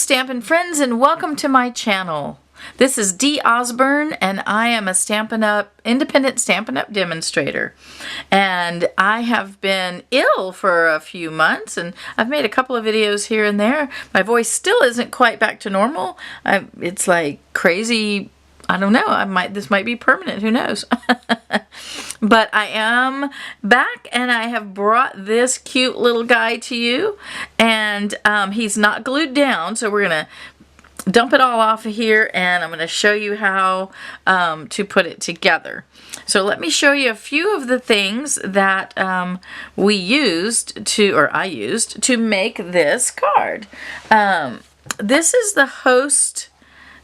Stampin' friends, and welcome to my channel. This is Dee Osburn, and I am a independent Stampin' Up! Demonstrator. And I have been ill for a few months, and I've made a couple of videos here and there. My voice still isn't quite back to normal. It's like crazy. I don't know. This might be permanent. Who knows? But I am back, and I have brought this cute little guy to you. And he's not glued down, so we're gonna dump it all off of here, and I'm going to show you how to put it together. So let me show you a few of the things that I used to make this card. This is the host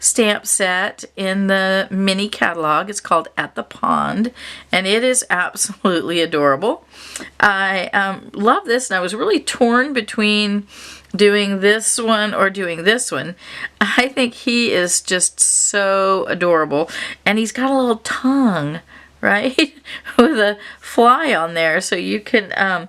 stamp set in the mini catalog. It's called At the Pond, and it is absolutely adorable. I love this, and I was really torn between doing this one or doing this one. I think he is just so adorable, and he's got a little tongue, right, with a fly on there, so you can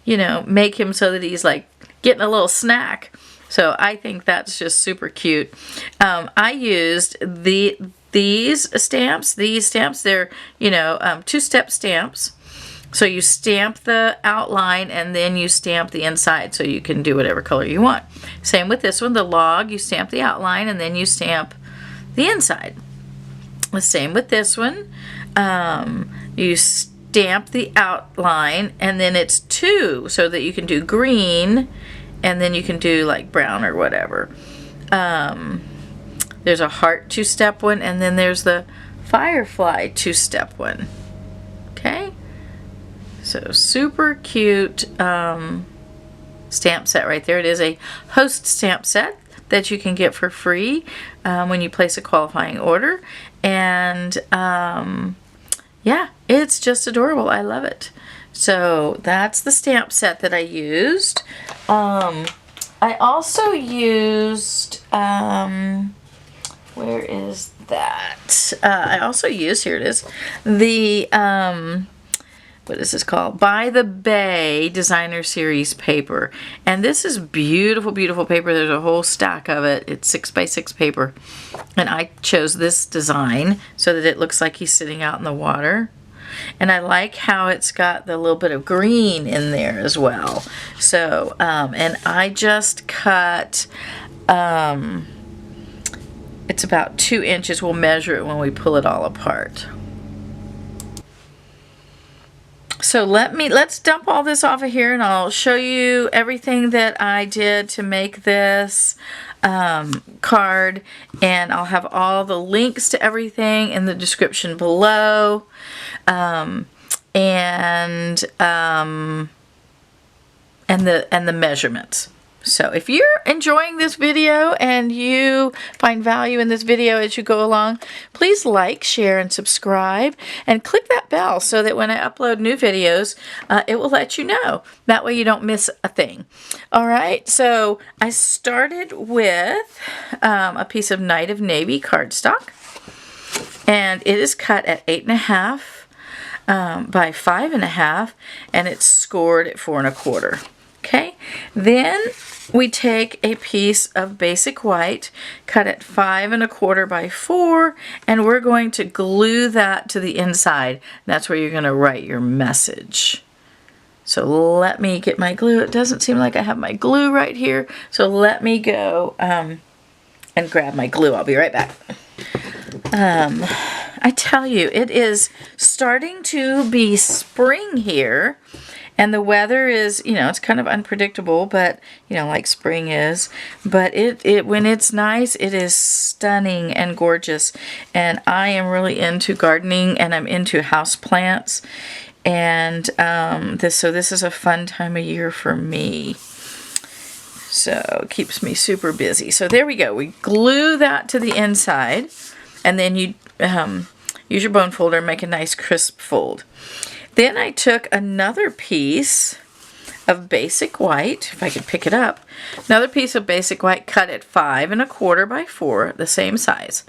you know, make him so that he's like getting a little snack. So I think that's just super cute. I used these stamps. They're, you know, two-step stamps. So you stamp the outline and then you stamp the inside, so you can do whatever color you want. Same with this one, the log. You stamp the outline and then you stamp the inside. The same with this one. You stamp the outline and then it's two, so that you can do green and then you can do like brown or whatever. There's a heart two-step one, and then there's the firefly two-step one. Okay? So super cute stamp set right there. It is a host stamp set that you can get for free when you place a qualifying order. And yeah, it's just adorable. I love it. So that's the stamp set that I used. I also used, where is that? I also used, here it is, the, what is this called? By the Bay Designer Series paper. And this is beautiful, beautiful paper. There's a whole stack of it. It's 6x6 paper. And I chose this design so that it looks like he's sitting out in the water. And I like how it's got the little bit of green in there as well. So, and I just cut, it's about 2 inches. We'll measure it when we pull it all apart. So let's dump all this off of here, and I'll show you everything that I did to make this card, and I'll have all the links to everything in the description below, and the measurements. So if you're enjoying this video and you find value in this video as you go along, please like, share, and subscribe, and click that bell so that when I upload new videos, it will let you know. That way you don't miss a thing. All right, so I started with a piece of Night of Navy cardstock, and it is cut at 8.5 by 5.5, and it's scored at 4 1/4. Okay, then we take a piece of basic white, cut at 5 1/4 by 4, and we're going to glue that to the inside. That's where you're going to write your message. So let me get my glue. It doesn't seem like I have my glue right here, so let me go and grab my glue. I'll be right back. I tell you, it is starting to be spring here. And the weather is, you know, it's kind of unpredictable, but, you know, like spring is. But when it's nice, it is stunning and gorgeous. And I am really into gardening, and I'm into house plants. And so this is a fun time of year for me. So it keeps me super busy. So there we go. We glue that to the inside, and then you use your bone folder and make a nice crisp fold. Then I took another piece of basic white, if I could pick it up, another piece of basic white cut at 5 1/4 by 4, the same size.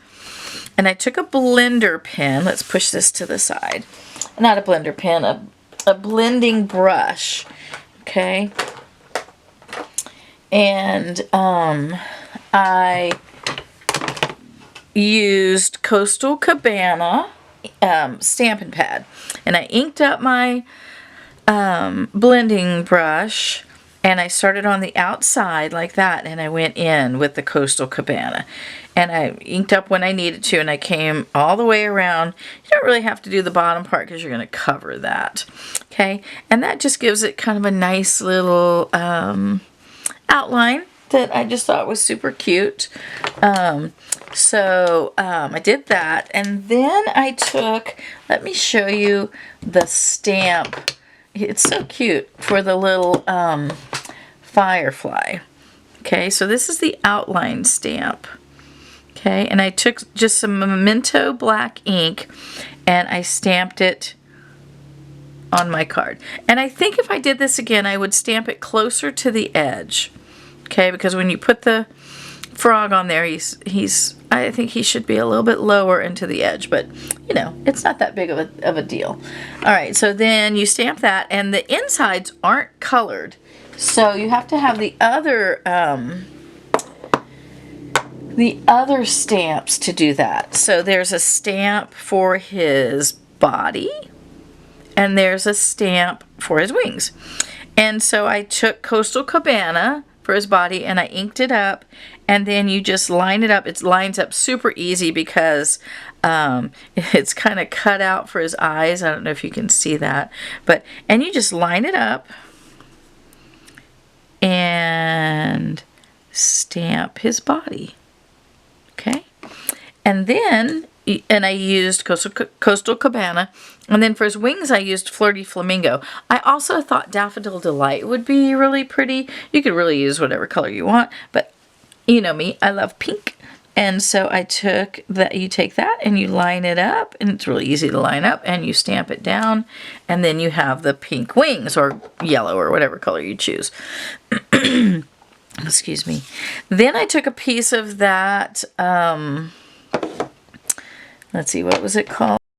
And I took a blender pen. Let's push this to the side. Not a blender pen, a blending brush. Okay. And I used Coastal Cabana Stampin' Pad, and I inked up my blending brush, and I started on the outside like that, and I went in with the Coastal Cabana, and I inked up when I needed to, and I came all the way around. You don't really have to do the bottom part because you're going to cover that, okay? And that just gives it kind of a nice little outline that I just thought was super cute. So I did that, and then I took, let me show you the stamp. It's so cute for the little firefly. Okay, so this is the outline stamp. Okay, and I took just some Memento black ink and I stamped it on my card. And I think if I did this again, I would stamp it closer to the edge. Okay, because when you put the frog on there, I think he should be a little bit lower into the edge, but you know, it's not that big of a deal. All right, so then you stamp that, and the insides aren't colored, so you have to have the other stamps to do that. So there's a stamp for his body, and there's a stamp for his wings. And so I took Coastal Cabana for his body, and I inked it up, and then you just line it up. It lines up super easy because it's kind of cut out for his eyes. I don't know if you can see that, and you just line it up and stamp his body. Okay, and then I used Coastal Cabana, and then for his wings I used Flirty Flamingo. I also thought Daffodil Delight would be really pretty. You could really use whatever color you want, but you know me, I love pink. And so I took that, you take that and you line it up, and it's really easy to line up, and you stamp it down, and then you have the pink wings, or yellow, or whatever color you choose. Excuse me. Then I took a piece of that, let's see, what was it called?